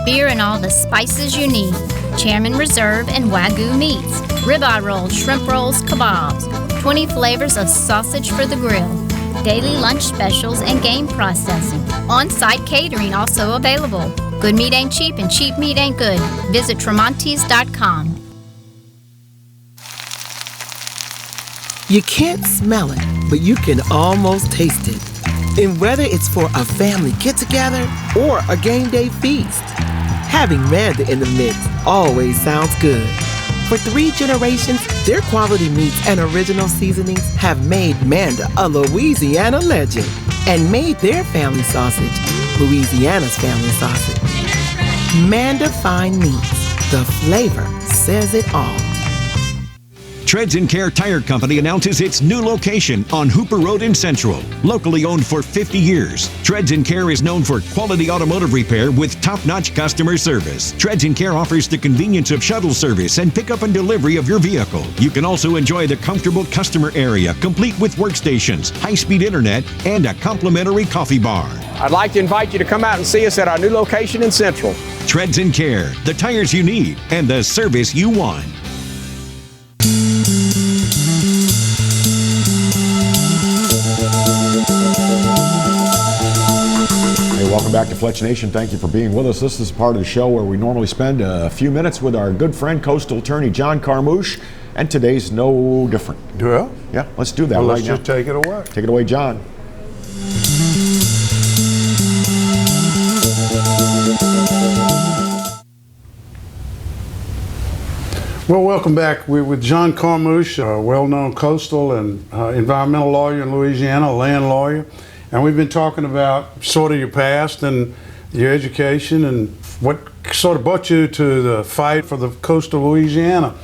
Beer and all the spices you need. Chairman Reserve and Wagyu meats. Ribeye rolls, shrimp rolls, kebabs. 20 flavors of sausage for the grill, daily lunch specials, and game processing. On-site catering also available. Good meat ain't cheap and cheap meat ain't good. Visit Tremontis.com. You can't smell it, but you can almost taste it. And whether it's for a family get-together or a game day feast, having Manda in the mix always sounds good. For 3 generations, their quality meats and original seasonings have made Manda a Louisiana legend and made their family sausage Louisiana's family sausage. Manda Fine Meats. The flavor says it all. Treads & Care Tire Company announces its new location on Hooper Road in Central. Locally owned for 50 years, Treads & Care is known for quality automotive repair with top-notch customer service. Treads & Care offers the convenience of shuttle service and pickup and delivery of your vehicle. You can also enjoy the comfortable customer area, complete with workstations, high-speed internet, and a complimentary coffee bar. I'd like to invite you to come out and see us at our new location in Central. Treads & Care, the tires you need and the service you want. Welcome back to Fletch Nation. Thank you for being with us. This is part of the show where we normally spend a few minutes with our good friend, coastal attorney John Carmouche, and today's no different. Well, yeah, let's do that well, right let's now. just take it away. Take it away, John. Well, welcome back. We're with John Carmouche, a well-known coastal and environmental lawyer in Louisiana, a land lawyer. And we've been talking about sort of your past and your education and what sort of brought you to the fight for the coast of Louisiana.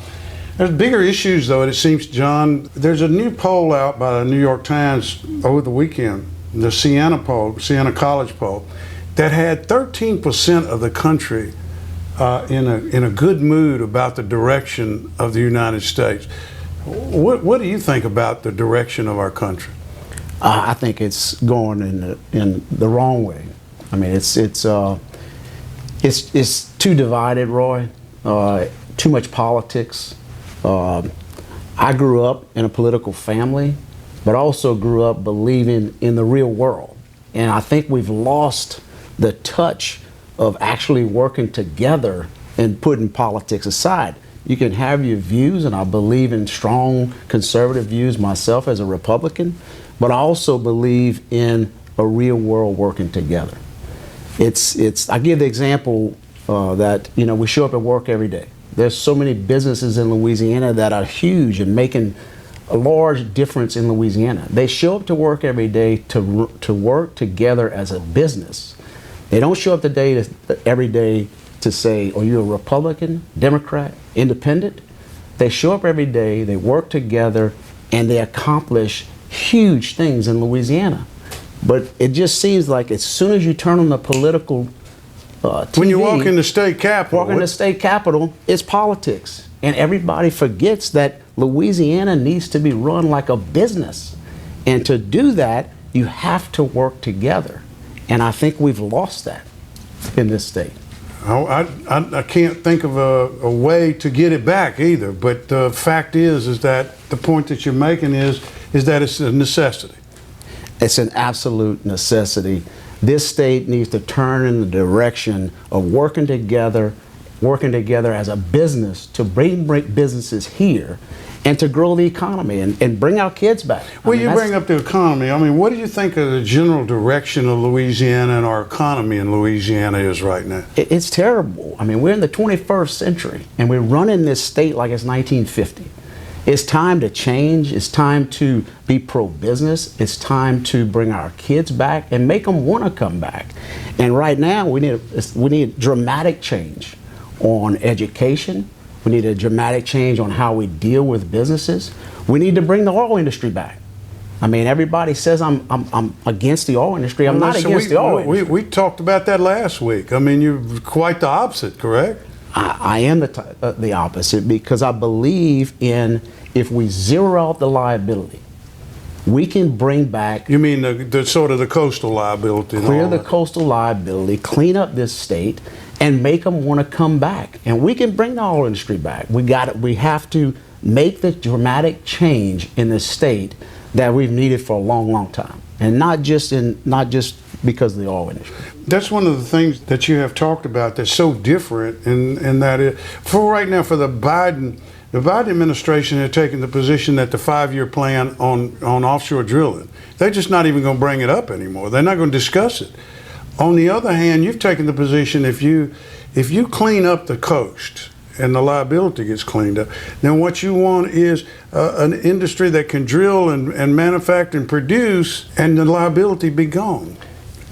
There's bigger issues, though, it seems, John. There's a new poll out by the New York Times over the weekend, the Siena poll, Siena College poll, that had 13% of the country in a good mood about the direction of the United States. What do you think about the direction of our country? I think it's going in the wrong way. I mean, it's too divided, Roy. Too much politics. I grew up in a political family, but also grew up believing in the real world. And I think we've lost the touch of actually working together and putting politics aside. You can have your views, and I believe in strong conservative views myself as a Republican, but I also believe in a real world working together. I give the example that, we show up at work every day. There's so many businesses in Louisiana that are huge and making a large difference in Louisiana. They show up to work every day to work together as a business. They don't show up every day to say, are you a Republican, Democrat, Independent? They show up every day, they work together, and they accomplish huge things in Louisiana. But it just seems like as soon as you turn on the political TV, when you walk in the state capitol, it's politics. And everybody forgets that Louisiana needs to be run like a business. And to do that, you have to work together. And I think we've lost that in this state. I can't think of a way to get it back either. But the fact is that the point that you're making is that it's a necessity. It's an absolute necessity. This state needs to turn in the direction of working together as a business to bring businesses here and to grow the economy and bring our kids back. Well, you bring up the economy. I mean, what do you think of the general direction of Louisiana and our economy in Louisiana is right now? It's terrible. I mean, we're in the 21st century and we're running this state like it's 1950. It's time to change. It's time to be pro-business. It's time to bring our kids back and make them want to come back. And right now, we need dramatic change on education. We need a dramatic change on how we deal with businesses. We need to bring the oil industry back. I mean, everybody says I'm against the oil industry. I'm not against the oil industry. We talked about that last week. I mean, you're quite the opposite, correct? I am the opposite because I believe in if we zero out the liability, we can bring back. You mean the sort of the coastal liability? Clear the coastal liability, clean up this state, and make them want to come back. And we can bring the auto industry back. We have to make the dramatic change in the state that we've needed for a long, long time, and not just because of the oil industry. That's one of the things that you have talked about that's so different, and that is, for right now, for the Biden administration had taken the position that the 5-year plan on offshore drilling, they're just not even going to bring it up anymore. They're not going to discuss it. On the other hand, you've taken the position if you clean up the coast and the liability gets cleaned up, then what you want is an industry that can drill and manufacture and produce, and the liability be gone.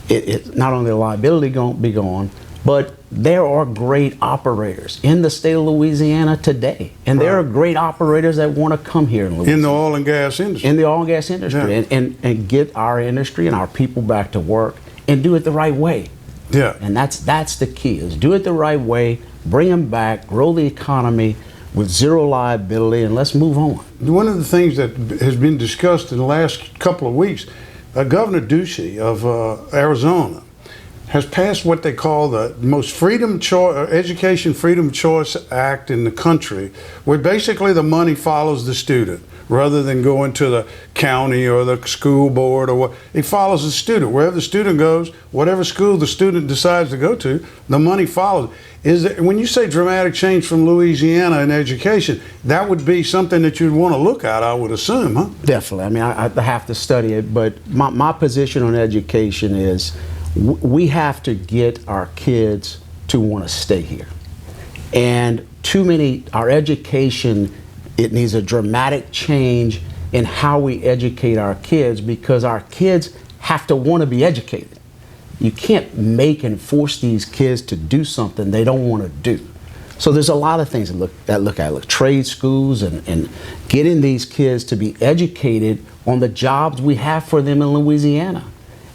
It not only the liability be gone, but there are great operators in the state of Louisiana today, and there are great operators that want to come here in Louisiana. In the oil and gas industry. In the oil and gas industry, yeah. and get our industry and our people back to work and do it the right way. Yeah. And that's the key, is do it the right way, bring them back, grow the economy with zero liability, and let's move on. One of the things that has been discussed in the last couple of weeks, Governor Ducey of Arizona has passed what they call the most Education Freedom Choice Act in the country, where basically the money follows the student rather than going to the county or the school board or what. It follows the student. Wherever the student goes, whatever school the student decides to go to, the money follows. When you say dramatic change from Louisiana in education, that would be something that you'd want to look at, I would assume, huh? Definitely. I mean, I have to study it, but my position on education is we have to get our kids to want to stay here. And our education, it needs a dramatic change in how we educate our kids, because our kids have to want to be educated. You can't make and force these kids to do something they don't want to do. So there's a lot of things that look at trade schools and getting these kids to be educated on the jobs we have for them in Louisiana.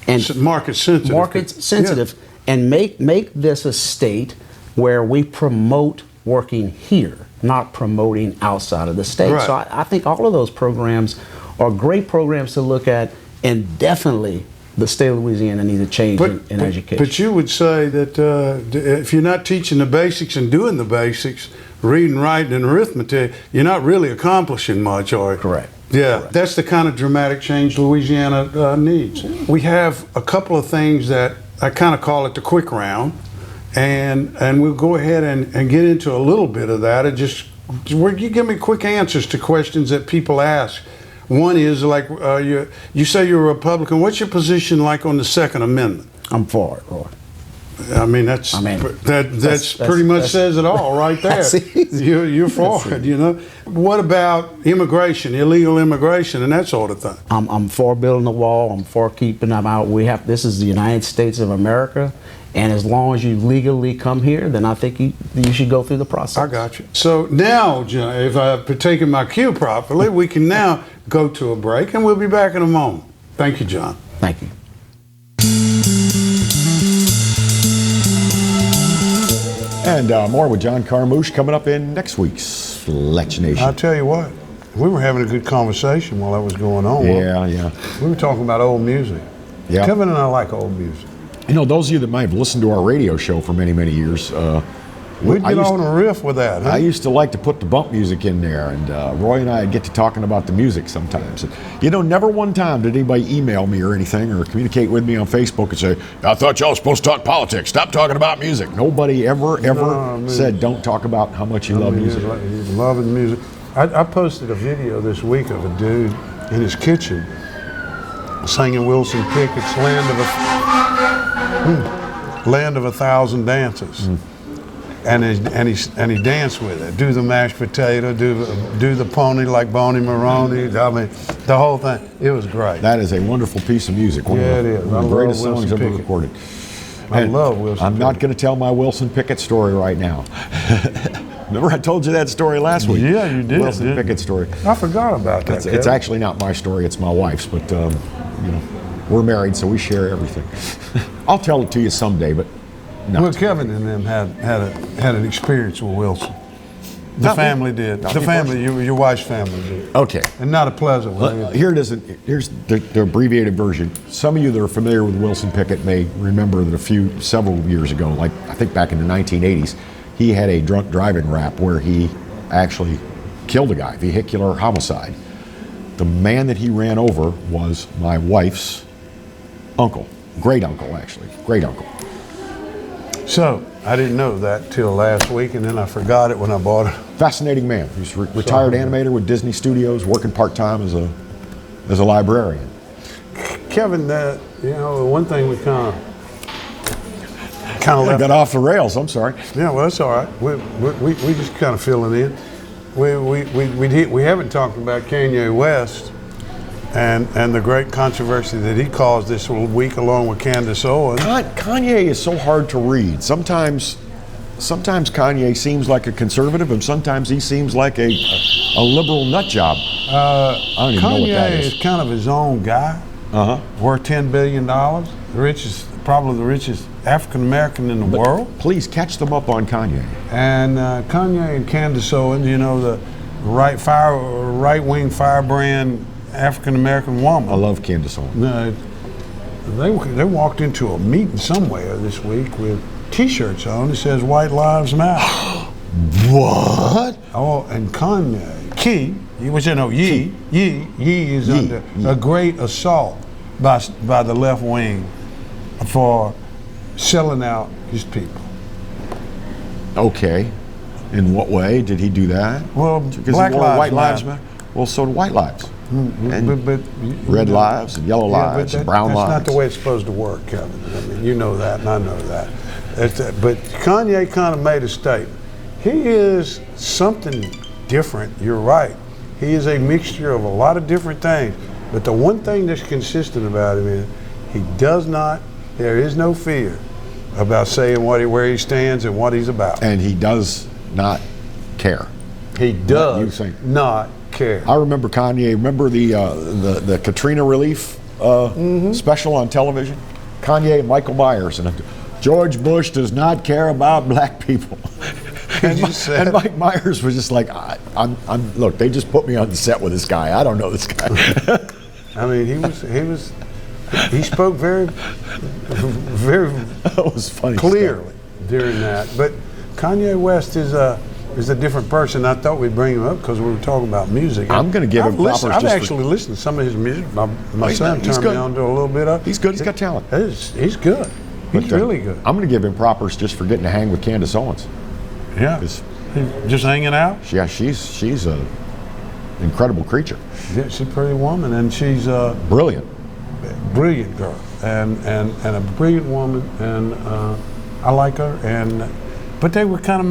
And market sensitive. Yeah. And make this a state where we promote working here, not promoting outside of the state. Right. So I think all of those programs are great programs to look at, and definitely the state of Louisiana needs a change in education. But you would say that if you're not teaching the basics and doing the basics, reading, writing, and arithmetic, you're not really accomplishing much, are you? Correct. Yeah, Correct. That's the kind of dramatic change Louisiana needs. We have a couple of things that I kind of call it the quick round, and we'll go ahead and get into a little bit of that. Where you give me quick answers to questions that people ask. One is like you say you're a Republican. What's your position like on the Second Amendment? I'm for it, Roy. I mean, that's pretty much says it all right there. You're for it, you know. What about immigration, illegal immigration, and that sort of thing? I'm for building the wall. I'm for keeping them out. This is the United States of America, and as long as you legally come here, then I think you should go through the process. I got you. So now, John, if I've taken my cue properly, we can now go to a break, and we'll be back in a moment. Thank you, John. Thank you. And more with John Carmouche coming up in next week's Fletch Nation. I'll tell you what, we were having a good conversation while that was going on. Yeah. We were talking about old music. Yeah. Kevin and I like old music. You know, those of you that might have listened to our radio show for many, many years, we'd get on a riff with that. Huh? I used to like to put the bump music in there, and Roy and I would get to talking about the music sometimes. You know, never one time did anybody email me or anything or communicate with me on Facebook and say, I thought y'all were supposed to talk politics. Stop talking about music. Nobody ever said don't talk about how much you love music. He's loving music. I posted a video this week of a dude in his kitchen singing Wilson Pickett's Land of a Thousand Dances. And he danced with it. Do the mashed potato, do the pony like Boney Maroney. I mean, the whole thing. It was great. That is a wonderful piece of music. One of the greatest songs ever recorded. I love Wilson I'm not going to tell my Wilson Pickett story right now. Remember I told you that story last week? Yeah, you did. Wilson Pickett story. I forgot about that. It's actually not my story, it's my wife's, but you know, we're married, so we share everything. I'll tell it to you someday, but no. Well, Kevin and them had an experience with Wilson. The family did. The family, your wife's family did. Okay. And not a pleasant one. Here it is. Here's the abbreviated version. Some of you that are familiar with Wilson Pickett may remember that several years ago, like I think back in the 1980s, he had a drunk driving rap where he actually killed a guy, vehicular homicide. The man that he ran over was my wife's uncle, great uncle actually, great uncle. So, I didn't know that till last week, and then I forgot it when I bought it. Fascinating man. He's retired animator with Disney Studios, working part-time as a librarian. Kevin, one thing we kind of left. Got off the rails, I'm sorry. Yeah, well, that's all right. We just kind of filling in. We haven't talked about Kanye West and the great controversy that he caused this week along with Candace Owens. Kanye is so hard to read. Sometimes Kanye seems like a conservative, and sometimes he seems like a liberal nut job. I don't even know what that is. Kanye is kind of his own guy. Worth $10 billion. Probably the richest African American in the world. Please catch them up on Kanye. And Kanye and Candace Owens, the right-wing firebrand African American woman. I love Candace Owens. They walked into a meeting somewhere this week with T-shirts on that says "White Lives Matter." What? Oh, and Kanye, Ye is under a great assault by the left wing for selling out his people. Okay. In what way did he do that? Well, Black Lives Matter. Well, so do white lives. And but red lives and yellow lives and brown lives. That's not the way it's supposed to work, Kevin. I mean, you know that, and I know that. But Kanye kind of made a statement. He is something different. You're right. He is a mixture of a lot of different things. But the one thing that's consistent about him is there is no fear about saying where he stands and what he's about. And he does not care. He does not care. I remember Kanye. Remember the Katrina relief special on television? Kanye and Michael Myers, and George Bush does not care about black people. And Mike Myers was just like, look, they just put me on the set with this guy. I don't know this guy. I mean, he spoke very that was funny clearly during that. But Kanye West is a different person. I thought we'd bring him up because we were talking about music. I'm going to give him props. I've actually listened to some of his music. My son turned me on to a little bit of. He's good. He's got talent. He's good. He's really good. I'm going to give him props just for getting to hang with Candace Owens. Yeah. Just hanging out? Yeah, she's an incredible creature. Yeah, she's a pretty woman, and she's brilliant girl, and a brilliant woman, and I like her. But they were kind of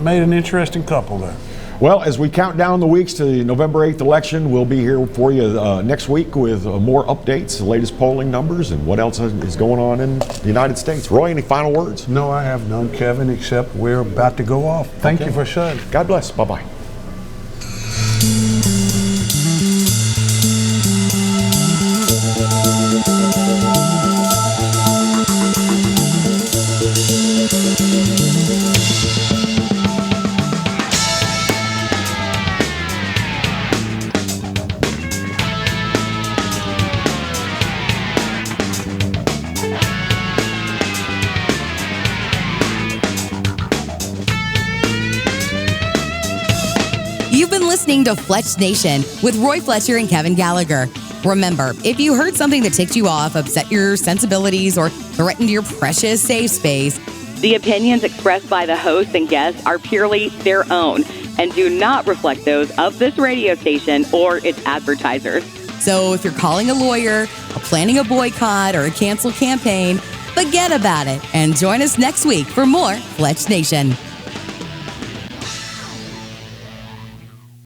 made an interesting couple there. Well, as we count down the weeks to the November 8th election, we'll be here for you next week with more updates, the latest polling numbers, and what else is going on in the United States. Roy, any final words? No, I have none, Kevin, except we're about to go off. Thank you for showing. God bless. Bye-bye. You've been listening to Fletch Nation with Roy Fletcher and Kevin Gallagher. Remember, if you heard something that ticked you off, upset your sensibilities, or threatened your precious safe space, the opinions expressed by the hosts and guests are purely their own and do not reflect those of this radio station or its advertisers. So if you're calling a lawyer, or planning a boycott, or a cancel campaign, forget about it and join us next week for more Fletch Nation.